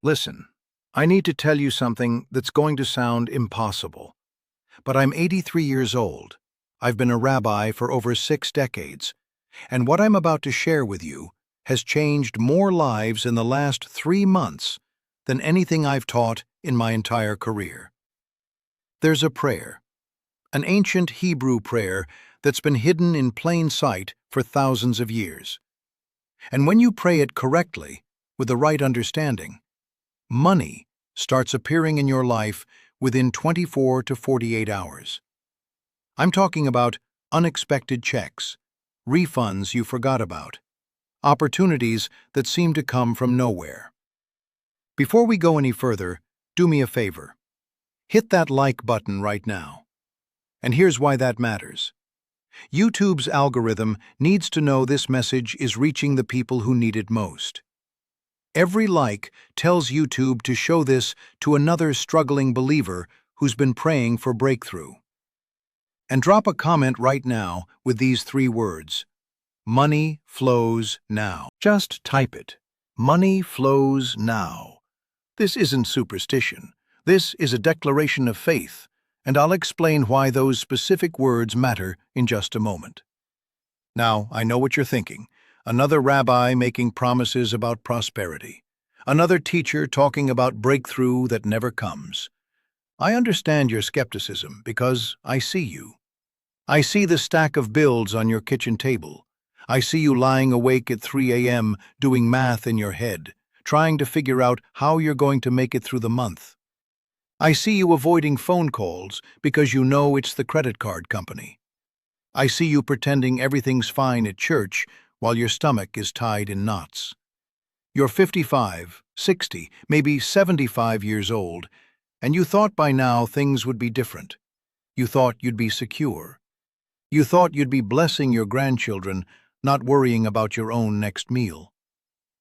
Listen, I need to tell you something that's going to sound impossible. But I'm 83 years old. I've been a rabbi for over 6 decades, and what I'm about to share with you has changed more lives in the last 3 months than anything I've taught in my entire career. There's a prayer, an ancient Hebrew prayer that's been hidden in plain sight for thousands of years. And when you pray it correctly, with the right understanding, money starts appearing in your life within 24 to 48 hours. I'm talking about unexpected checks, refunds you forgot about, opportunities that seem to come from nowhere. Before we go any further, do me a favor. Hit that like button right now. And here's why that matters. YouTube's algorithm needs to know this message is reaching the people who need it most. Every like tells YouTube to show this to another struggling believer who's been praying for breakthrough. And drop a comment right now with these 3 words: money flows now. Just type it. Money flows now. This isn't superstition. This is a declaration of faith, and I'll explain why those specific words matter in just a moment. Now, I know what you're thinking. Another rabbi making promises about prosperity. Another teacher talking about breakthrough that never comes. I understand your skepticism because I see you. I see the stack of bills on your kitchen table. I see you lying awake at 3 a.m. doing math in your head, trying to figure out how you're going to make it through the month. I see you avoiding phone calls because you know it's the credit card company. I see you pretending everything's fine at church while your stomach is tied in knots. You're 55, 60, maybe 75 years old, and you thought by now things would be different. You thought you'd be secure. You thought you'd be blessing your grandchildren, not worrying about your own next meal.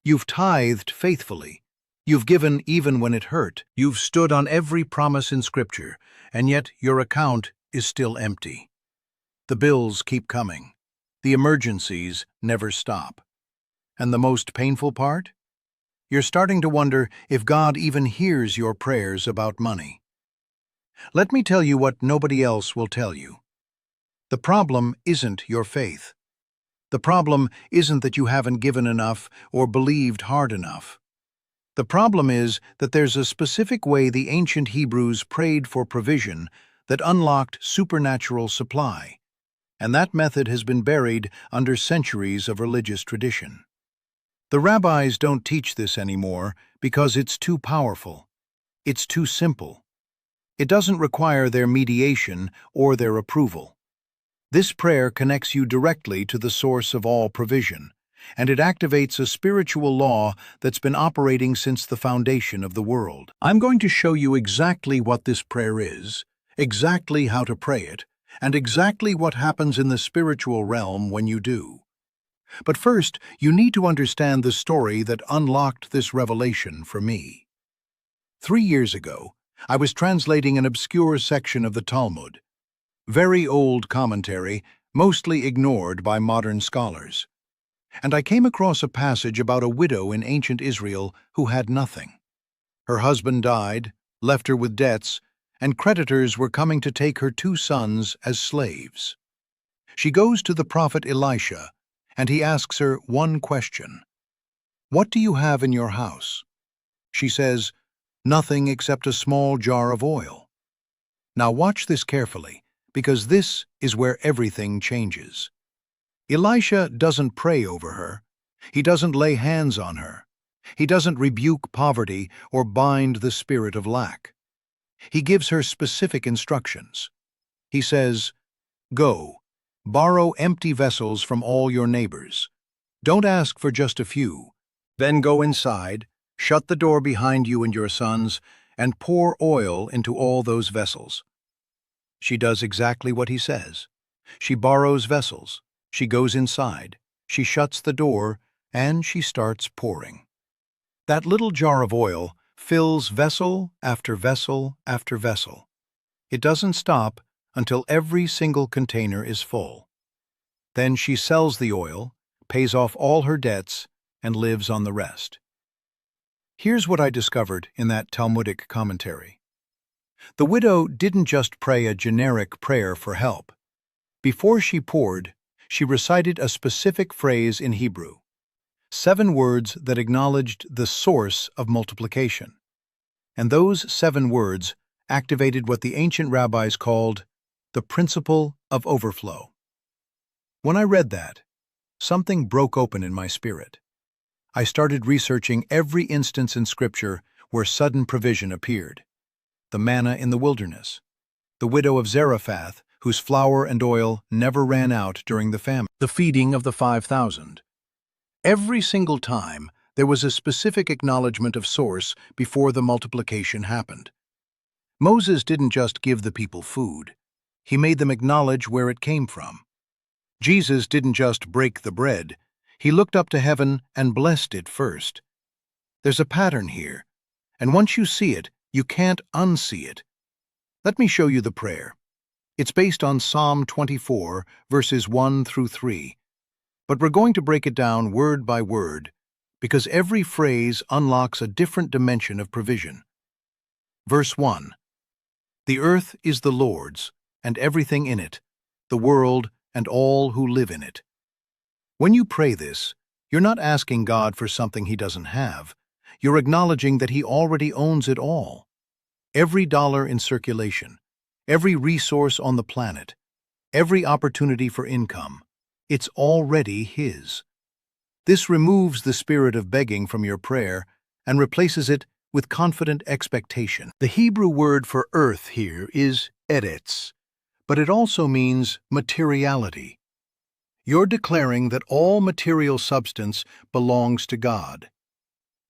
You've tithed faithfully. You've given even when it hurt. You've stood on every promise in Scripture, and yet your account is still empty. The bills keep coming. The emergencies never stop. And the most painful part? You're starting to wonder if God even hears your prayers about money. Let me tell you what nobody else will tell you. The problem isn't your faith. The problem isn't that you haven't given enough or believed hard enough. The problem is that there's a specific way the ancient Hebrews prayed for provision that unlocked supernatural supply, and that method has been buried under centuries of religious tradition. The rabbis don't teach this anymore because it's too powerful. It's too simple. It doesn't require their mediation or their approval. This prayer connects you directly to the source of all provision, and it activates a spiritual law that's been operating since the foundation of the world. I'm going to show you exactly what this prayer is, exactly how to pray it, and exactly what happens in the spiritual realm when you do. But first, you need to understand the story that unlocked this revelation for me. 3 years ago, I was translating an obscure section of the Talmud, very old commentary, mostly ignored by modern scholars. And I came across a passage about a widow in ancient Israel who had nothing. Her husband died, left her with debts, and creditors were coming to take her 2 sons as slaves. She goes to the prophet Elisha, and he asks her one question. "What do you have in your house?" She says, "Nothing except a small jar of oil." Now watch this carefully, because this is where everything changes. Elisha doesn't pray over her. He doesn't lay hands on her. He doesn't rebuke poverty or bind the spirit of lack. He gives her specific instructions. He says, "Go, borrow empty vessels from all your neighbors. Don't ask for just a few. Then go inside, shut the door behind you and your sons, and pour oil into all those vessels." She does exactly what he says. She borrows vessels. She goes inside. She shuts the door, and she starts pouring. That little jar of oil fills vessel after vessel after vessel. It doesn't stop until every single container is full. Then she sells the oil, pays off all her debts, and lives on the rest. Here's what I discovered in that Talmudic commentary. The widow didn't just pray a generic prayer for help. Before she poured, she recited a specific phrase in Hebrew, 7 words that acknowledged the source of multiplication. And those 7 words activated what the ancient rabbis called the principle of overflow. When I read that, something broke open in my spirit. I started researching every instance in Scripture where sudden provision appeared. The manna in the wilderness, the widow of Zarephath, whose flour and oil never ran out during the famine, the feeding of the 5,000. Every single time, there was a specific acknowledgement of source before the multiplication happened. Moses didn't just give the people food. He made them acknowledge where it came from. Jesus didn't just break the bread. He looked up to heaven and blessed it first. There's a pattern here, and once you see it, you can't unsee it. Let me show you the prayer. It's based on Psalm 24, verses 1 through 3. But we're going to break it down word by word, because every phrase unlocks a different dimension of provision. Verse 1. The earth is the Lord's, and everything in it, the world and all who live in it. When you pray this, you're not asking God for something He doesn't have. You're acknowledging that He already owns it all. Every dollar in circulation, every resource on the planet, every opportunity for income, it's already His. This removes the spirit of begging from your prayer and replaces it with confident expectation. The Hebrew word for earth here is eretz, but it also means materiality. You're declaring that all material substance belongs to God.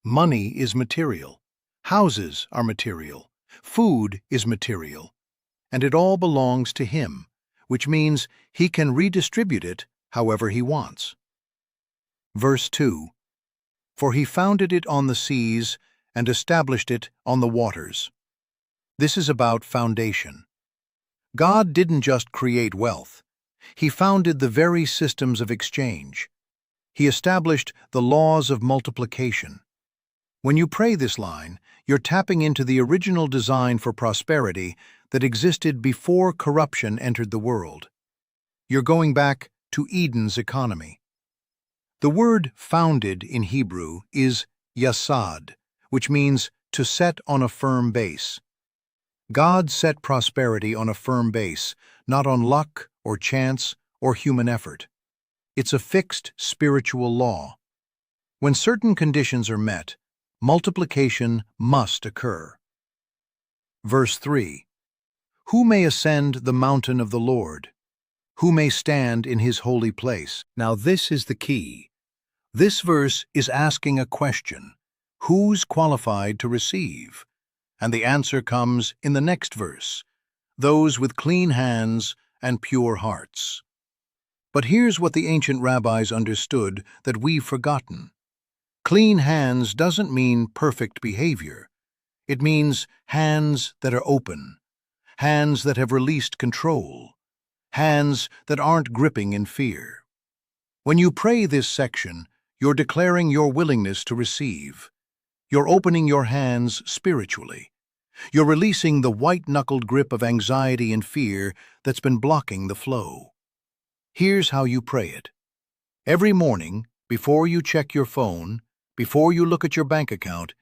Money is material, houses are material, food is material, and it all belongs to Him, which means He can redistribute it however He wants. Verse 2. For He founded it on the seas and established it on the waters. This is about foundation. God didn't just create wealth. He founded the very systems of exchange. He established the laws of multiplication. When you pray this line, you're tapping into the original design for prosperity that existed before corruption entered the world. You're going back to Eden's economy. The word founded in Hebrew is yasad, which means to set on a firm base. God set prosperity on a firm base, not on luck or chance or human effort. It's a fixed spiritual law. When certain conditions are met, multiplication must occur. Verse 3. Who may ascend the mountain of the Lord? Who may stand in His holy place? Now this is the key. This verse is asking a question. Who's qualified to receive? And the answer comes in the next verse. Those with clean hands and pure hearts. But here's what the ancient rabbis understood that we've forgotten. Clean hands doesn't mean perfect behavior. It means hands that are open, hands that have released control, hands that aren't gripping in fear. When you pray this section, you're declaring your willingness to receive. You're opening your hands spiritually. You're releasing the white-knuckled grip of anxiety and fear that's been blocking the flow. Here's how you pray it. Every morning, before you check your phone, before you look at your bank account,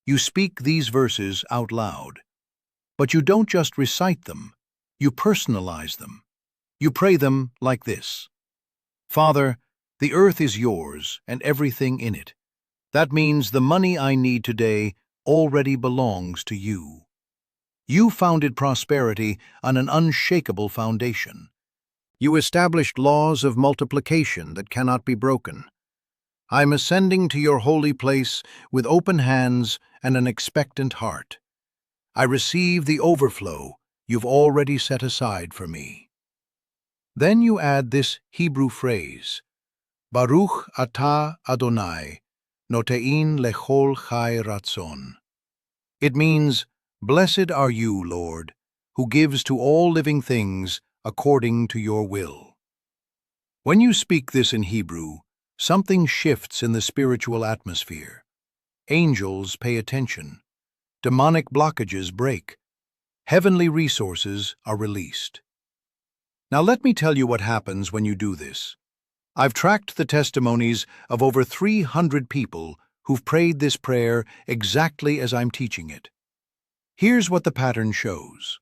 you speak these verses out loud. But you don't just recite them, you personalize them. You pray them like this. Father, the earth is yours and everything in it. That means the money I need today already belongs to you. You founded prosperity on an unshakable foundation. You established laws of multiplication that cannot be broken. I'm ascending to your holy place with open hands and an expectant heart. I receive the overflow you've already set aside for me. Then you add this Hebrew phrase, Baruch atah Adonai, notein lechol chai ratzon. It means, Blessed are you, Lord, who gives to all living things according to your will. When you speak this in Hebrew, something shifts in the spiritual atmosphere. Angels pay attention. Demonic blockages break. Heavenly resources are released. Now let me tell you what happens when you do this. I've tracked the testimonies of over 300 people who've prayed this prayer exactly as I'm teaching it. Here's what the pattern shows.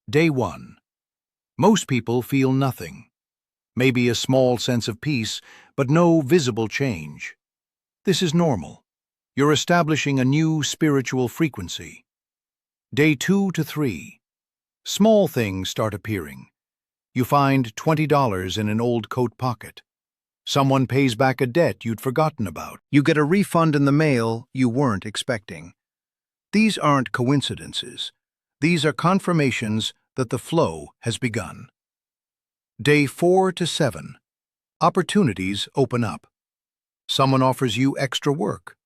Day 1. Most people feel nothing. Maybe a small sense of peace, but no visible change. This is normal. You're establishing a new spiritual frequency. Day 2 to 3. Small things start appearing. You find $20 in an old coat pocket. Someone pays back a debt you'd forgotten about. You get a refund in the mail you weren't expecting. These aren't coincidences. These are confirmations that the flow has begun. Day 4 to 7. Opportunities open up. Someone offers you extra work.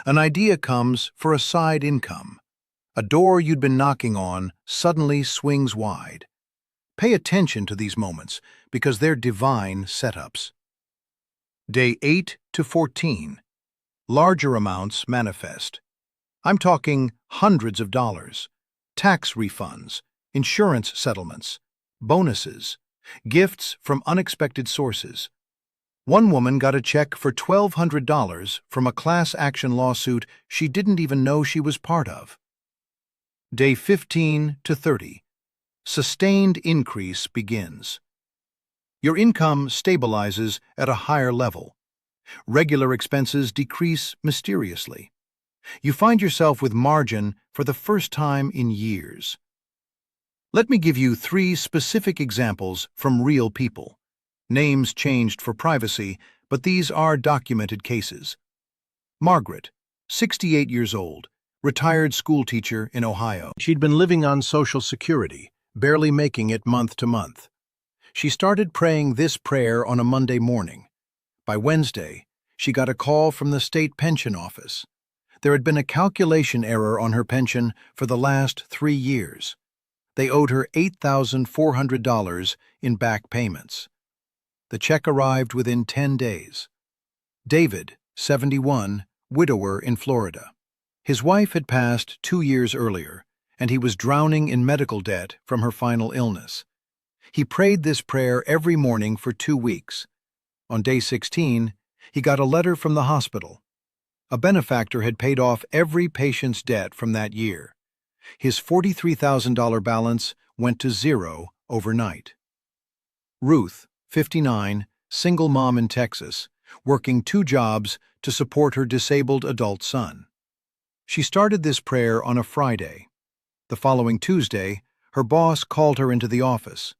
An idea comes for a side income. A door you'd been knocking on suddenly swings wide. Pay attention to these moments because they're divine setups. Day 8 to 14. Larger amounts manifest. I'm talking hundreds of dollars. Tax refunds, insurance settlements, bonuses, gifts from unexpected sources. One woman got a check for $1,200 from a class action lawsuit she didn't even know she was part of. Day 15 to 30. Sustained increase begins. Your income stabilizes at a higher level. Regular expenses decrease mysteriously. You find yourself with margin for the first time in years. Let me give you 3 specific examples from real people. Names changed for privacy, but these are documented cases. Margaret, 68 years old, retired schoolteacher in Ohio. She'd been living on Social Security, barely making it month to month. She started praying this prayer on a Monday morning. By Wednesday, she got a call from the state pension office. There had been a calculation error on her pension for the last 3 years. They owed her $8,400 in back payments. The check arrived within 10 days. David, 71, widower in Florida. His wife had passed 2 years earlier, and he was drowning in medical debt from her final illness. He prayed this prayer every morning for 2 weeks. On day 16, he got a letter from the hospital. A benefactor had paid off every patient's debt from that year. His $43,000 balance went to zero overnight. Ruth, 59, single mom in Texas, working 2 jobs to support her disabled adult son. She started this prayer on a Friday. The following Tuesday, her boss called her into the office.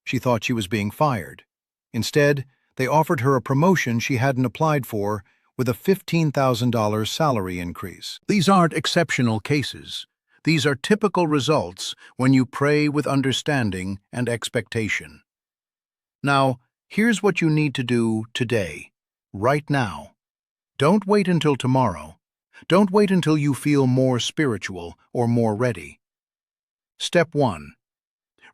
She thought she was being fired. Instead, they offered her a promotion she hadn't applied for with a $15,000 salary increase. These aren't exceptional cases. These are typical results when you pray with understanding and expectation. Now, here's what you need to do today, right now. Don't wait until tomorrow. Don't wait until you feel more spiritual or more ready. Step 1.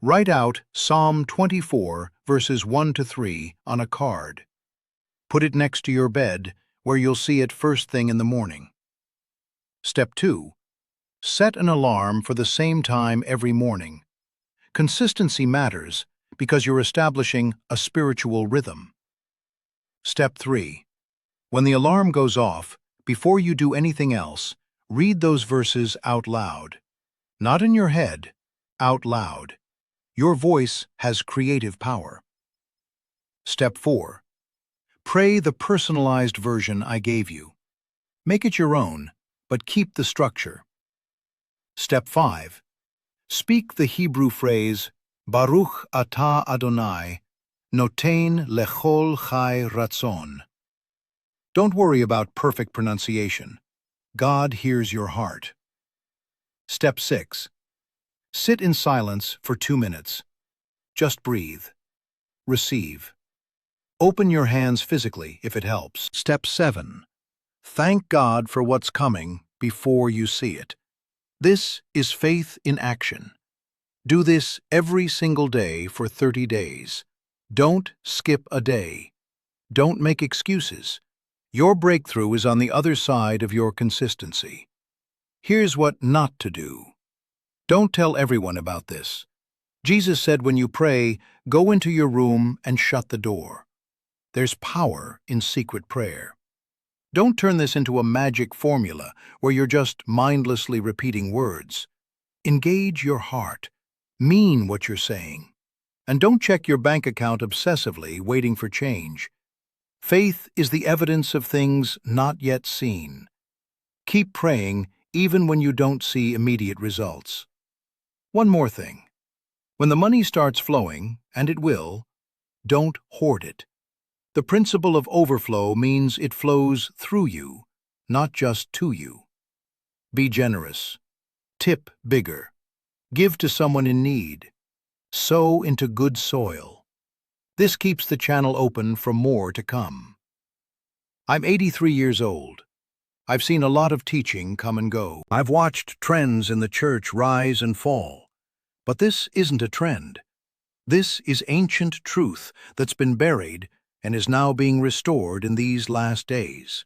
Write out Psalm 24, verses 1 to 3 on a card. Put it next to your bed, where you'll see it first thing in the morning. Step 2. Set an alarm for the same time every morning. Consistency matters because you're establishing a spiritual rhythm. Step 3. When the alarm goes off, before you do anything else, read those verses out loud. Not in your head, out loud. Your voice has creative power. Step 4. Pray the personalized version I gave you. Make it your own, but keep the structure. Step 5. Speak the Hebrew phrase, Baruch atah Adonai, notein lechol chai ratzon. Don't worry about perfect pronunciation. God hears your heart. Step 6. Sit in silence for 2 minutes. Just breathe. Receive. Open your hands physically if it helps. Step 7. Thank God for what's coming before you see it. This is faith in action. Do this every single day for 30 days. Don't skip a day. Don't make excuses. Your breakthrough is on the other side of your consistency. Here's what not to do. Don't tell everyone about this. Jesus said when you pray, go into your room and shut the door. There's power in secret prayer. Don't turn this into a magic formula where you're just mindlessly repeating words. Engage your heart. Mean what you're saying. And don't check your bank account obsessively, waiting for change. Faith is the evidence of things not yet seen. Keep praying even when you don't see immediate results. One more thing. When the money starts flowing, and it will, don't hoard it. The principle of overflow means it flows through you, not just to you. Be generous. Tip bigger. Give to someone in need. Sow into good soil. This keeps the channel open for more to come. I'm 83 years old. I've seen a lot of teaching come and go. I've watched trends in the church rise and fall. But this isn't a trend. This is ancient truth that's been buried and is now being restored in these last days.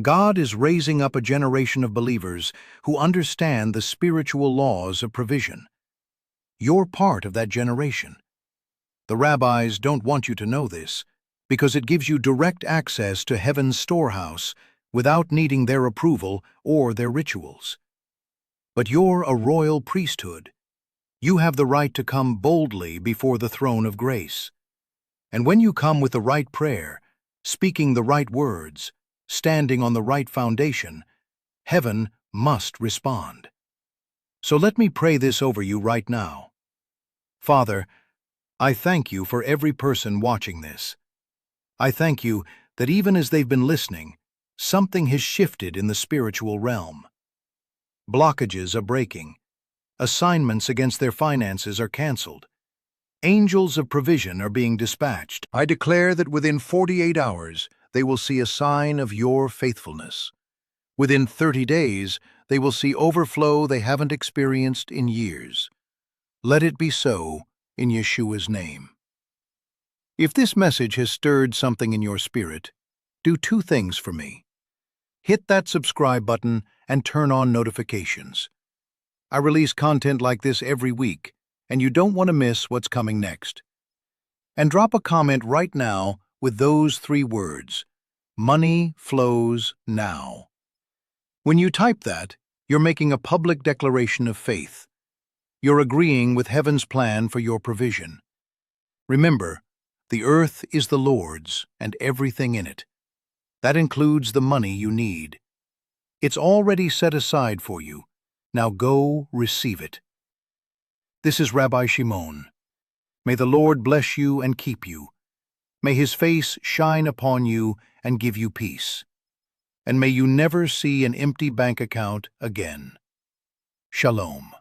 God is raising up a generation of believers who understand the spiritual laws of provision. You're part of that generation. The rabbis don't want you to know this because it gives you direct access to heaven's storehouse without needing their approval or their rituals. But you're a royal priesthood. You have the right to come boldly before the throne of grace. And when you come with the right prayer, speaking the right words, standing on the right foundation, heaven must respond. So let me pray this over you right now. Father, I thank you for every person watching this. I thank you that even as they've been listening, something has shifted in the spiritual realm. Blockages are breaking. Assignments against their finances are canceled. Angels of provision are being dispatched. I declare that within 48 hours, they will see a sign of your faithfulness. Within 30 days, they will see overflow they haven't experienced in years. Let it be so in Yeshua's name. If this message has stirred something in your spirit, do two things for me. Hit that subscribe button and turn on notifications. I release content like this every week, and you don't want to miss what's coming next. And drop a comment right now with those 3 words: money flows now. When you type that, you're making a public declaration of faith. You're agreeing with heaven's plan for your provision. Remember, the earth is the Lord's and everything in it. That includes the money you need. It's already set aside for you. Now go receive it. This is Rabbi Shimon. May the Lord bless you and keep you. May his face shine upon you and give you peace. And may you never see an empty bank account again. Shalom.